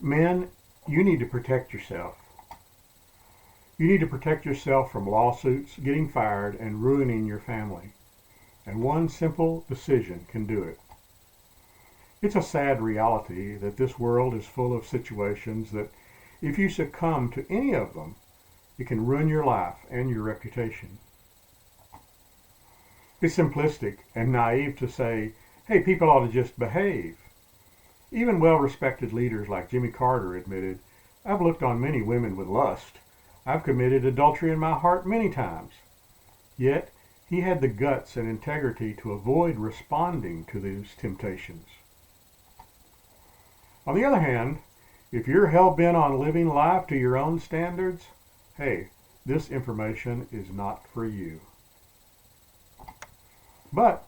Men, you need to protect yourself. You need to protect yourself from lawsuits, getting fired, and ruining your family. And one simple decision can do it. It's a sad reality that this world is full of situations that if you succumb to any of them, it can ruin your life and your reputation. It's simplistic and naive to say, hey, people ought to just behave. Even well-respected leaders like Jimmy Carter admitted, I've looked on many women with lust. I've committed adultery in my heart many times. Yet, he had the guts and integrity to avoid responding to these temptations. On the other hand, if you're hell-bent on living life to your own standards, hey, this information is not for you. But,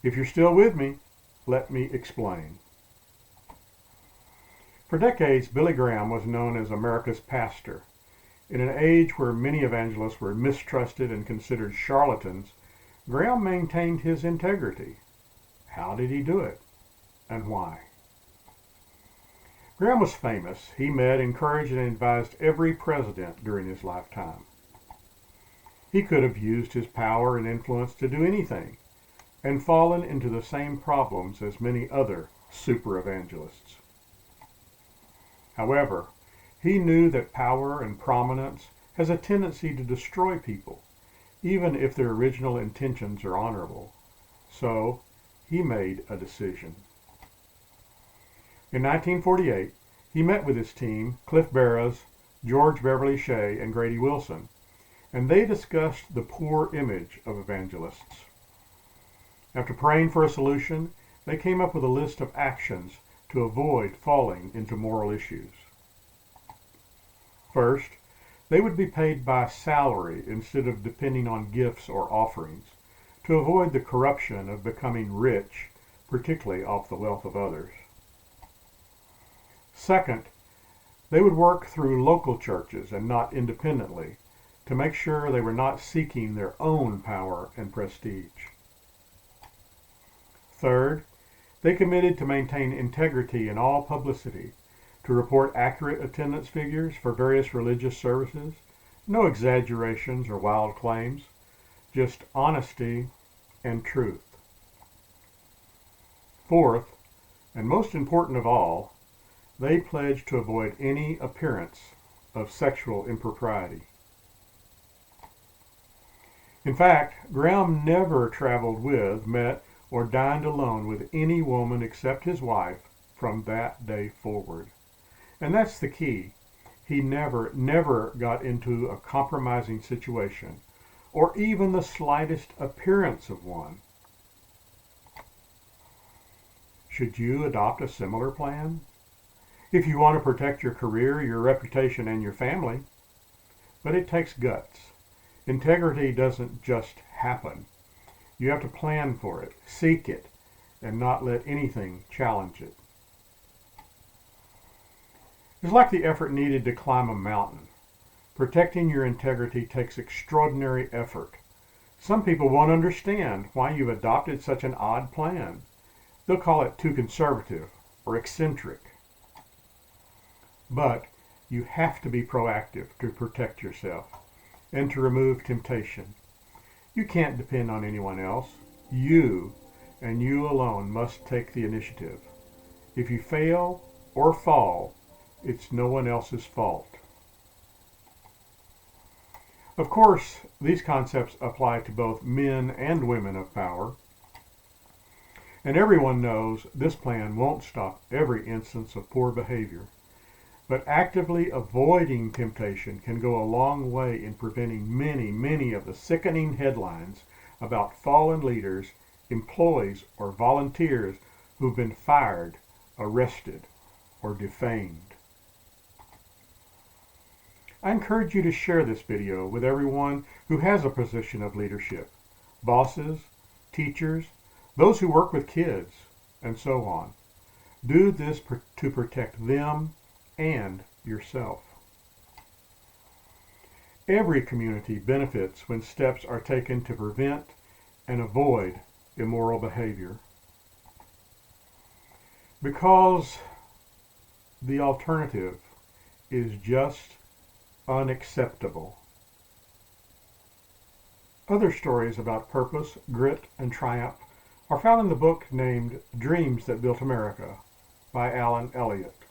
if you're still with me, let me explain. For decades, Billy Graham was known as America's pastor. In an age where many evangelists were mistrusted and considered charlatans, Graham maintained his integrity. How did he do it? And why? Graham was famous. He met, encouraged, and advised every president during his lifetime. He could have used his power and influence to do anything, and fallen into the same problems as many other super evangelists. However, he knew that power and prominence has a tendency to destroy people, even if their original intentions are honorable. So, he made a decision. In 1948, he met with his team, Cliff Barrows, George Beverly Shea, and Grady Wilson, and they discussed the poor image of evangelists. After praying for a solution, they came up with a list of actions to avoid falling into moral issues. First, they would be paid by salary instead of depending on gifts or offerings, to avoid the corruption of becoming rich, particularly off the wealth of others. Second, they would work through local churches and not independently, to make sure they were not seeking their own power and prestige. Third, they committed to maintain integrity in all publicity, to report accurate attendance figures for various religious services, no exaggerations or wild claims, just honesty and truth. Fourth, and most important of all, they pledged to avoid any appearance of sexual impropriety. In fact, Graham never traveled with, met, or dined alone with any woman except his wife from that day forward. And that's the key. He never got into a compromising situation, or even the slightest appearance of one. Should you adopt a similar plan? If you want to protect your career, your reputation, and your family. But it takes guts. Integrity doesn't just happen. You have to plan for it, seek it, and not let anything challenge it. It's like the effort needed to climb a mountain. Protecting your integrity takes extraordinary effort. Some people won't understand why you've adopted such an odd plan. They'll call it too conservative or eccentric. But you have to be proactive to protect yourself and to remove temptation. You can't depend on anyone else. You, and you alone, must take the initiative. If you fail or fall, it's no one else's fault. Of course, these concepts apply to both men and women of power. And everyone knows this plan won't stop every instance of poor behavior. But actively avoiding temptation can go a long way in preventing many of the sickening headlines about fallen leaders, employees, or volunteers who've been fired, arrested, or defamed. I encourage you to share this video with everyone who has a position of leadership, bosses, teachers, those who work with kids, and so on. Do this to protect them and yourself. Every community benefits when steps are taken to prevent and avoid immoral behavior. Because The alternative is just unacceptable. Other stories about purpose, grit, and triumph are found in the book named Dreams That Built America by Alan Elliott.